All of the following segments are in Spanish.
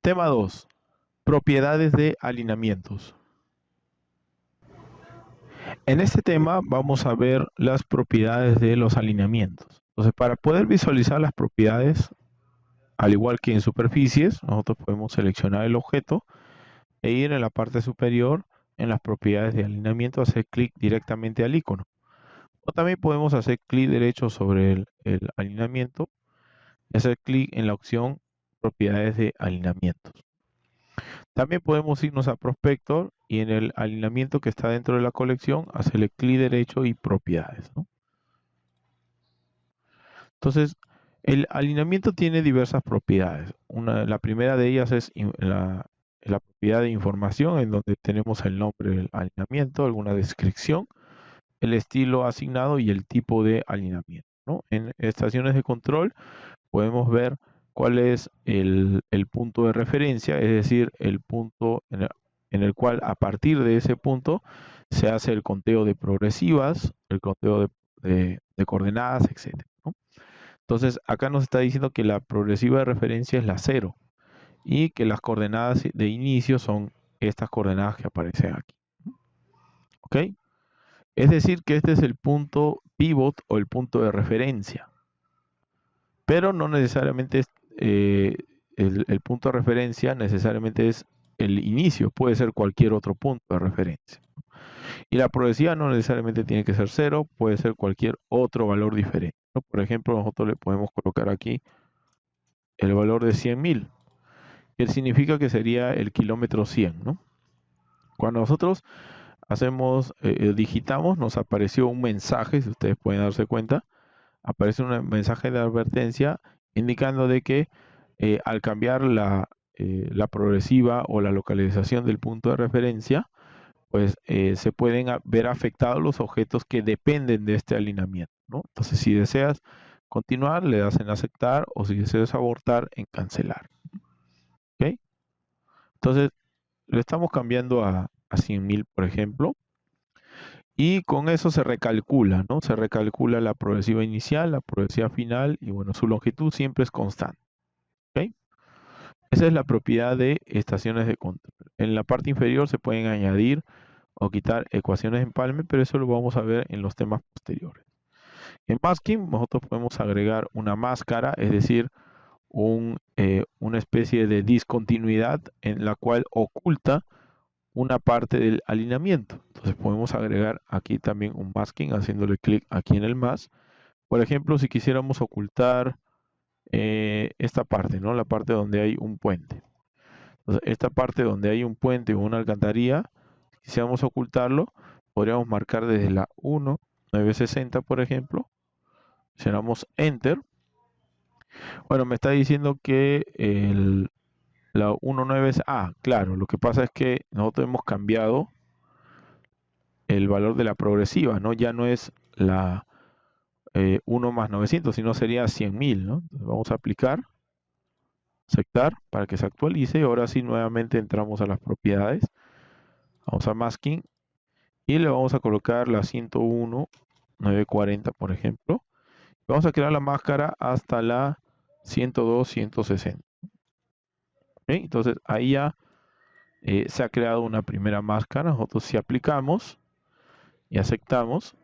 Tema 2. Propiedades de alineamientos. En este tema vamos a ver las propiedades de los alineamientos. Entonces, para poder visualizar las propiedades, al igual que en superficies, nosotros podemos seleccionar el objeto e ir en la parte superior en las propiedades de alineamiento, hacer clic directamente al icono. O también podemos hacer clic derecho sobre el alineamiento y hacer clic en la opción propiedades de alineamientos. También podemos irnos a Prospector y en el alineamiento que está dentro de la colección, hacerle clic derecho y propiedades, ¿no? Entonces, el alineamiento tiene diversas propiedades. La primera de ellas es la propiedad de información, en donde tenemos el nombre del alineamiento, alguna descripción, el estilo asignado y el tipo de alineamiento, ¿no? En estaciones de control podemos ver cuál es el punto de referencia, es decir, el punto en el cual a partir de ese punto se hace el conteo de progresivas, el conteo de coordenadas, etc., ¿no? Entonces, acá nos está diciendo que la progresiva de referencia es la 0 y que las coordenadas de inicio son estas coordenadas que aparecen aquí. ¿Ok? Es decir, que este es el punto pivot o el punto de referencia. Pero no necesariamente es, el punto de referencia necesariamente es el inicio, puede ser cualquier otro punto de referencia. Y la progresiva no necesariamente tiene que ser 0, puede ser cualquier otro valor diferente, ¿no? Por ejemplo, nosotros le podemos colocar aquí el valor de 100.000, que significa que sería el kilómetro 100, ¿no? Cuando nosotros digitamos, nos apareció un mensaje, si ustedes pueden darse cuenta, aparece un mensaje de advertencia indicando de que al cambiar la progresiva o la localización del punto de referencia, pues se pueden ver afectados los objetos que dependen de este alineamiento, ¿no? Entonces, si deseas continuar, le das en aceptar, o si deseas abortar, en cancelar. ¿Ok? Entonces, lo estamos cambiando a 100.000, por ejemplo, y con eso se recalcula, ¿no? Se recalcula la progresiva inicial, la progresiva final, y bueno, su longitud siempre es constante. ¿Ok? Esa es la propiedad de estaciones de control. En la parte inferior se pueden añadir o quitar ecuaciones de empalme, pero eso lo vamos a ver en los temas posteriores. En masking nosotros podemos agregar una máscara, es decir, una especie de discontinuidad en la cual oculta una parte del alineamiento. Entonces podemos agregar aquí también un masking haciéndole clic aquí en el más. Por ejemplo, si quisiéramos ocultar esta parte, ¿no? La parte donde hay un puente. Entonces, esta parte donde hay un puente o una alcantarilla, si quisiéramos ocultarlo, podríamos marcar desde la 1960, por ejemplo. Presionamos Enter. Bueno, me está diciendo que la 19 es claro, lo que pasa es que nosotros hemos cambiado el valor de la progresiva, ¿no? Ya no es la 1 más 900, sino sería 100.000, ¿no? Entonces vamos a aplicar, aceptar para que se actualice. Y ahora sí, nuevamente entramos a las propiedades. Vamos a masking y le vamos a colocar la 101.940, por ejemplo. Vamos a crear la máscara hasta la 102.160. ¿Okay? Entonces ahí ya se ha creado una primera máscara. Nosotros si aplicamos y aceptamos,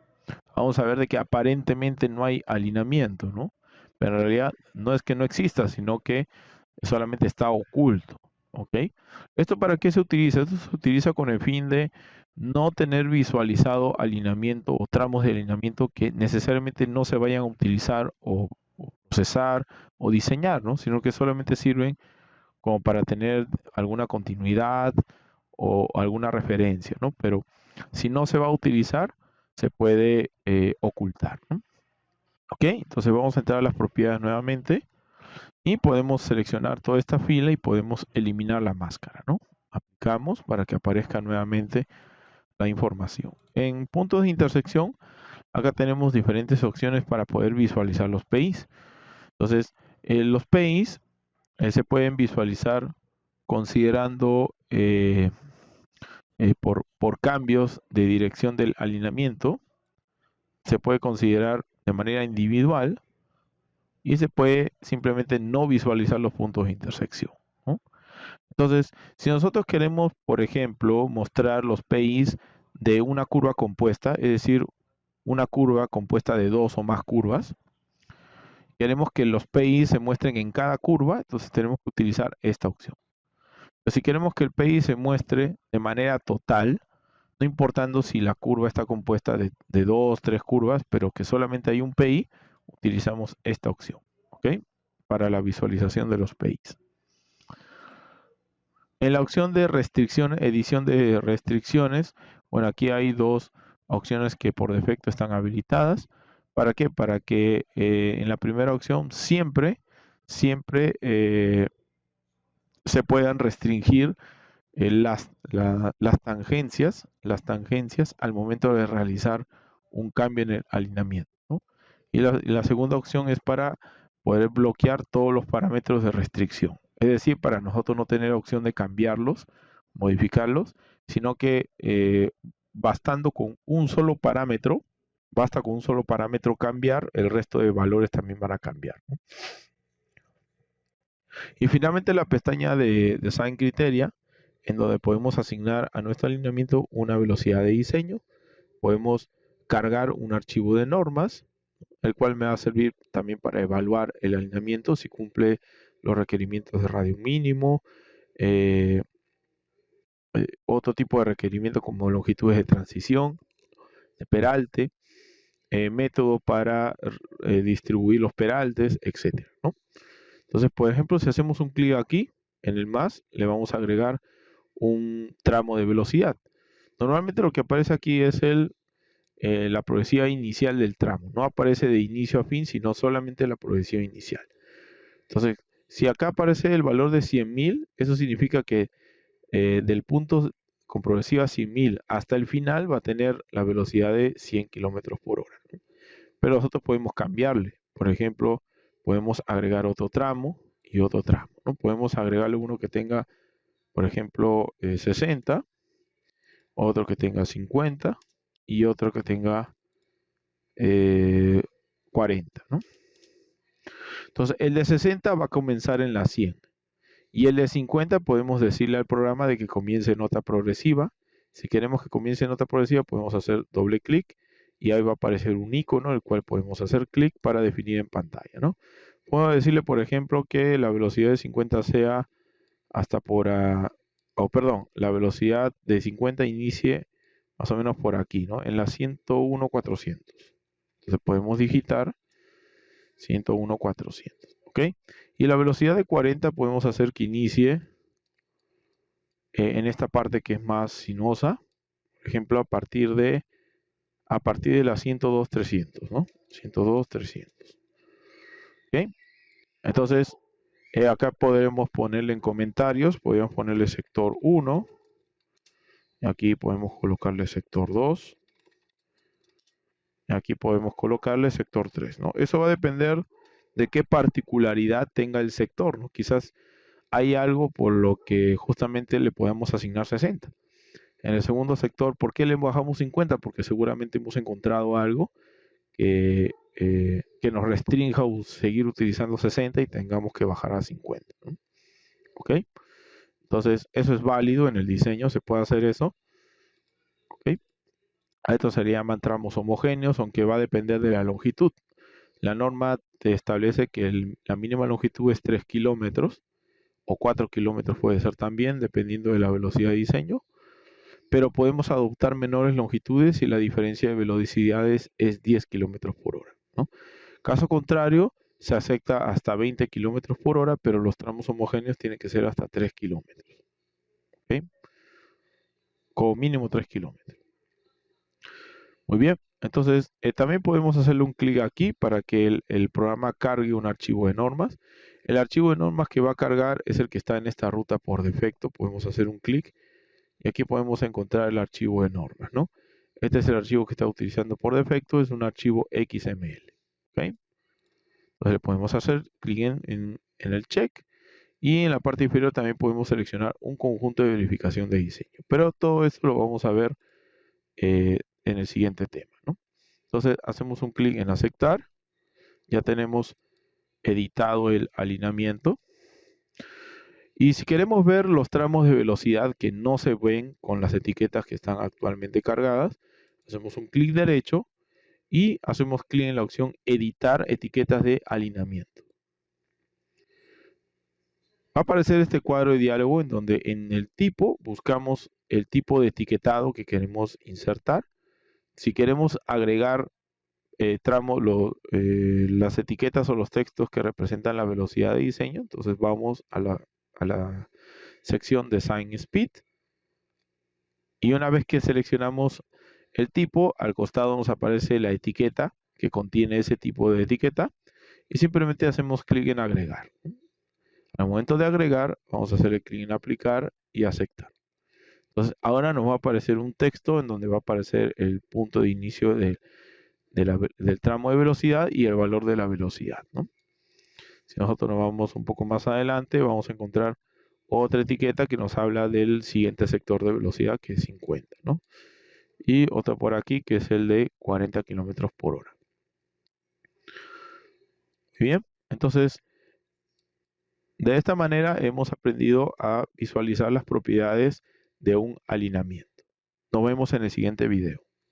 vamos a ver de que aparentemente no hay alineamiento, ¿no? Pero en realidad no es que no exista, sino que solamente está oculto, ¿ok? ¿Esto para qué se utiliza? Esto se utiliza con el fin de no tener visualizado alineamiento o tramos de alineamiento que necesariamente no se vayan a utilizar o procesar o diseñar, ¿no? Sino que solamente sirven como para tener alguna continuidad o alguna referencia, ¿no? Pero si no se va a utilizar, se puede ocultar, ¿no? Ok, entonces vamos a entrar a las propiedades nuevamente y podemos seleccionar toda esta fila y podemos eliminar la máscara, ¿no? Aplicamos para que aparezca nuevamente la información. En puntos de intersección, acá tenemos diferentes opciones para poder visualizar los PIs. Entonces, los PIs se pueden visualizar considerando por cambios de dirección del alineamiento. Se puede considerar de manera individual y se puede simplemente no visualizar los puntos de intersección, ¿no? Entonces, si nosotros queremos, por ejemplo, mostrar los PIs de una curva compuesta, es decir, una curva compuesta de dos o más curvas, queremos que los PI se muestren en cada curva, entonces tenemos que utilizar esta opción. Pero si queremos que el PI se muestre de manera total, no importando si la curva está compuesta de dos, tres curvas, pero que solamente hay un PI, utilizamos esta opción, ¿ok? Para la visualización de los PIs. En la opción de restricciones, edición de restricciones, bueno, aquí hay dos opciones que por defecto están habilitadas. ¿Para qué? Para que en la primera opción siempre se puedan restringir las tangencias al momento de realizar un cambio en el alineamiento, ¿no? Y la segunda opción es para poder bloquear todos los parámetros de restricción. Es decir, para nosotros no tener opción de cambiarlos, modificarlos, sino que bastando con un solo parámetro, basta con un solo parámetro cambiar, el resto de valores también van a cambiar, ¿no? Y finalmente la pestaña de Design Criteria, en donde podemos asignar a nuestro alineamiento una velocidad de diseño. Podemos cargar un archivo de normas, el cual me va a servir también para evaluar el alineamiento, si cumple los requerimientos de radio mínimo, eh, otro tipo de requerimiento como longitudes de transición, de peralte, método para distribuir los peraltes, etcétera, ¿no? Entonces, por ejemplo, si hacemos un clic aquí en el más, le vamos a agregar un tramo de velocidad. Normalmente lo que aparece aquí es la progresiva inicial del tramo. No aparece de inicio a fin, sino solamente la progresiva inicial. Entonces, si acá aparece el valor de 100.000, eso significa que del punto con progresiva 100.000 hasta el final va a tener la velocidad de 100 kilómetros por hora, ¿no? Pero nosotros podemos cambiarle. Por ejemplo, podemos agregar otro tramo y otro tramo, ¿no? Podemos agregarle uno que tenga, por ejemplo, 60, otro que tenga 50 y otro que tenga 40, ¿no? Entonces, el de 60 va a comenzar en la 100 y el de 50 podemos decirle al programa de que comience nota progresiva. Si queremos que comience nota progresiva, podemos hacer doble clic y ahí va a aparecer un icono, el cual podemos hacer clic para definir en pantalla, ¿no? Puedo decirle, por ejemplo, que la velocidad de 50 sea hasta la velocidad de 50 inicie más o menos por aquí, ¿no? En la 101.400. Entonces podemos digitar 101.400, ¿ok? Y la velocidad de 40 podemos hacer que inicie en esta parte que es más sinuosa, por ejemplo, a partir de la 102.300, ¿no? 102.300, ¿ok? Entonces, acá podemos ponerle en comentarios, podemos ponerle sector 1, aquí podemos colocarle sector 2, aquí podemos colocarle sector 3, ¿no? Eso va a depender de qué particularidad tenga el sector, ¿no? Quizás hay algo por lo que justamente le podemos asignar 60. En el segundo sector, ¿por qué le bajamos 50? Porque seguramente hemos encontrado algo que nos restrinja seguir utilizando 60 y tengamos que bajar a 50, ¿no? ¿Ok? Entonces, eso es válido en el diseño, se puede hacer eso. ¿Ok? A esto se le llaman tramos homogéneos, aunque va a depender de la longitud. La norma te establece que la mínima longitud es 3 kilómetros o 4 kilómetros puede ser también, dependiendo de la velocidad de diseño. Pero podemos adoptar menores longitudes si la diferencia de velocidades es 10 kilómetros por hora, ¿no? Caso contrario, se acepta hasta 20 kilómetros por hora, pero los tramos homogéneos tienen que ser hasta 3 kilómetros, ¿ok? Como mínimo 3 kilómetros. Muy bien, entonces también podemos hacerle un clic aquí para que el programa cargue un archivo de normas. El archivo de normas que va a cargar es el que está en esta ruta por defecto. Podemos hacer un clic y aquí podemos encontrar el archivo de normas, ¿no? Este es el archivo que está utilizando por defecto, es un archivo XML, ¿ok? Entonces le podemos hacer clic en el check y en la parte inferior también podemos seleccionar un conjunto de verificación de diseño. Pero todo esto lo vamos a ver en el siguiente tema, ¿no? Entonces hacemos un clic en aceptar, ya tenemos editado el alineamiento Y si queremos ver los tramos de velocidad que no se ven con las etiquetas que están actualmente cargadas, hacemos un clic derecho y hacemos clic en la opción editar etiquetas de alineamiento. Va a aparecer este cuadro de diálogo en donde en el tipo buscamos el tipo de etiquetado que queremos insertar. Si queremos agregar las etiquetas o los textos que representan la velocidad de diseño, entonces vamos a la sección Design Speed y una vez que seleccionamos el tipo, al costado nos aparece la etiqueta que contiene ese tipo de etiqueta y simplemente hacemos clic en agregar. Al momento de agregar, vamos a hacer clic en aplicar y aceptar. Entonces, ahora nos va a aparecer un texto en donde va a aparecer el punto de inicio del tramo de velocidad y el valor de la velocidad, ¿no? Si nosotros nos vamos un poco más adelante, vamos a encontrar otra etiqueta que nos habla del siguiente sector de velocidad, que es 50, ¿no? Y otra por aquí, que es el de 40 kilómetros por hora. Bien, entonces, de esta manera hemos aprendido a visualizar las propiedades de un alineamiento. Nos vemos en el siguiente video.